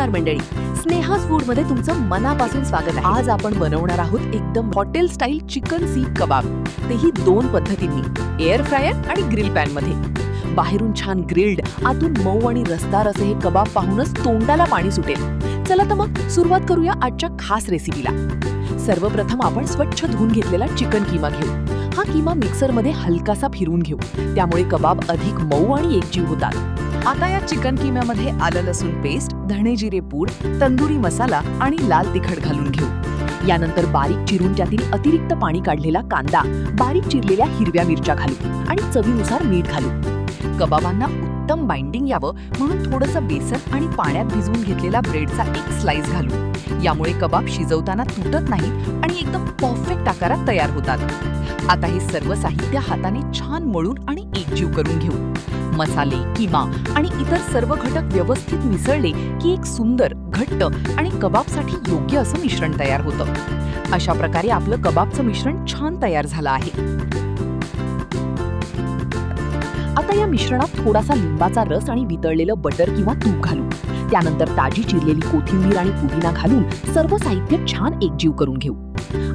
नमस्कार मंडळी, स्नेहाज फूड मध्ये तुमचं मनापासून स्वागत आहे। आज आपण बनवणार आहोत एकदम हॉटेल स्टाईल चिकन सीख कबाब, तेही दोन पद्धतींनी, एअर फ्रायर आणि ग्रिल पॅन मध्ये। बाहेरून छान ग्रिल्ड, आतून मऊ आणि रसदार असे हे कबाब पाहूनच तोंडाला पाणी सुटेल। चला तर मग सुरुवात करूया आजच्या खास रेसिपीला। सर्वप्रथम आपण स्वच्छ धुवून घेतलेला चिकन कीमा घेऊ। हा कीमा मिक्सर मध्ये हलकासा फिरवून घेऊ, त्यामुळे कबाब अधिक मऊ आणि एकजीव होतात। आता या चिकन किम्यामध्ये आलं लसूण पेस्ट, धणे जिरे पूड, तंदुरी मसाला आणि लाल तिखट घालून घेऊ। यानंतर बारीक चिरून त्यातील अतिरिक्त पाणी काढलेला कांदा, बारीक चिरलेल्या हिरव्या मिरच्या घालू आणि चवीनुसार मीठ घालू। कबाबांना उत्तम बाइंडिंग यावं म्हणून थोडंसं बेसन आणि पाण्यात भिजवून घेतलेला ब्रेडचा एक स्लाइस घालू। यामुळे कबाब शिजवताना तुटत नाही आणि एकदम परफेक्ट आकारात तयार होतात। आता हे सर्व साहित्य हाताने छान मळून आणि एकजीव करून घेऊ। मसाले, कीमा आणि इतर सर्व घटक व्यवस्थित मिसळले की एक सुंदर, घट्ट आणि कबाबसाठी योग्य असं मिश्रण तयार होतं। अशा प्रकारे आपलं कबाबचं मिश्रण छान तयार झालं आहे। आता या मिश्रणात थोडासा लिंबाचा रस आणि वितळलेलं बटर किंवा तूप घालू। त्यानंतर ताजी चिरलेली कोथिंबीर आणि पुदिना घालून सर्व साहित्य छान एकजीव करून घेऊ।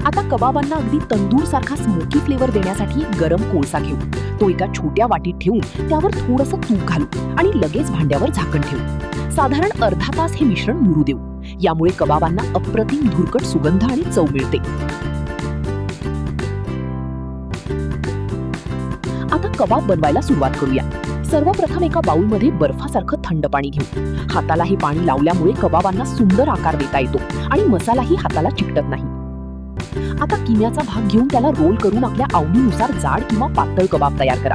आता कबाबांना अगदी तंदूर सारखा स्मोकी फ्लेवर देण्यासाठी एक गरम कोळसा घेऊ। तो एका छोट्या वाटीत ठेवून त्यावर थोडंसं तूप घालू आणि लगेच भांड्यावर झाकण ठेवू। साधारण अर्धा तास हे मिश्रण मुरू देऊ। यामुळे कबाबांना अप्रतिम धुरकट सुगंध आणि चव मिळते। आता कबाब बनवायला सुरुवात करूया। सर्वप्रथम एका बाउलमध्ये बर्फासारखं थंड पाणी घेऊ। हाताला हे पाणी लावल्यामुळे कबाबांना सुंदर आकार देता येतो आणि मसालाही हाताला चिकटत नाही। आता किम्याचा भाग घेऊन त्याला रोल करून आपल्या आवडीनुसार जाड किंवा पातळ कबाब तयार करा।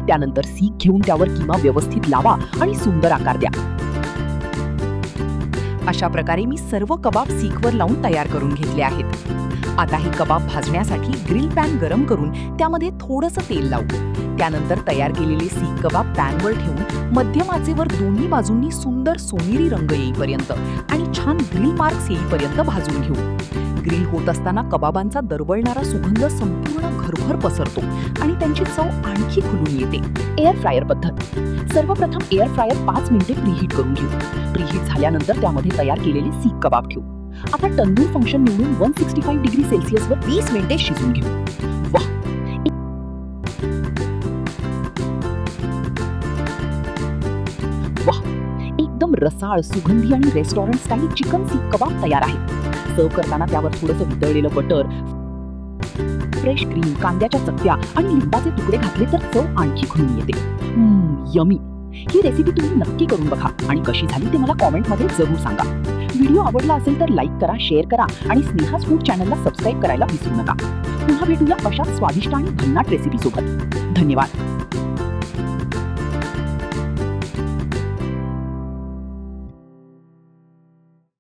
त्यानंतर सीख घेऊन त्यावर किमा व्यवस्थित लावा आणि सुंदर आकार द्या। अशा प्रकारे मी सर्व कबाब सीखवर लावून तयार करून घेतले आहेत। आता हे कबाब भाजण्यासाठी ग्रिल पॅन गरम करून त्यामध्ये थोडंसं तेल लावू। त्यानंतर तयार केलेले सीख कबाब पॅनवर ठेवून मध्यम आचेवर दोन्ही बाजूंनी सुंदर सोनेरी रंग येईपर्यंत आणि छान ग्रिल मार्क्स येईपर्यंत भाजून घेऊ। ग्रिल होत असताना कबाबांचा दरवळणारा सुगंध संपूर्ण घरभर पसरतो आणि त्यांची चव आणखी खुलून येते। एअर फ्रायर पद्धत। सर्वप्रथम एअर फ्रायर 5 मिनिटे प्रीहीट करून घेऊ। प्रीहीट झाल्यानंतर त्यामध्ये तयार केलेले सीख कबाब ठेवू। आता तंदूर फंक्शन निवडून 165 डिग्री सेल्सिअसवर 20 मिनिटे शिजवून घेऊ। वाह, वाह, एकदम रसाळ, सुगंधी आणि रेस्टॉरंट स्टाईल चिकन सीख कबाब तयार आहे। सर्व करताना त्यावर थोडंसं वितळलेलं बटर, फ्रेश क्रीम, कांद्याच्या चकत्या आणि लिंबाचे तुकडे घातले तर चव आणखी खुलून येते। यमी। ही रेसिपी तुम्ही नक्की करून बघा आणि कशी झाली ते मला कॉमेंटमध्ये जरूर सांगा। व्हिडिओ आवडला असेल तर लाईक करा, शेअर करा आणि स्नेहाज फूड चॅनलला सबस्क्राईब करायला विसरू नका। पुन्हा भेटूया अशा स्वादिष्ट आणि भन्नाट रेसिपी सोबत। धन्यवाद।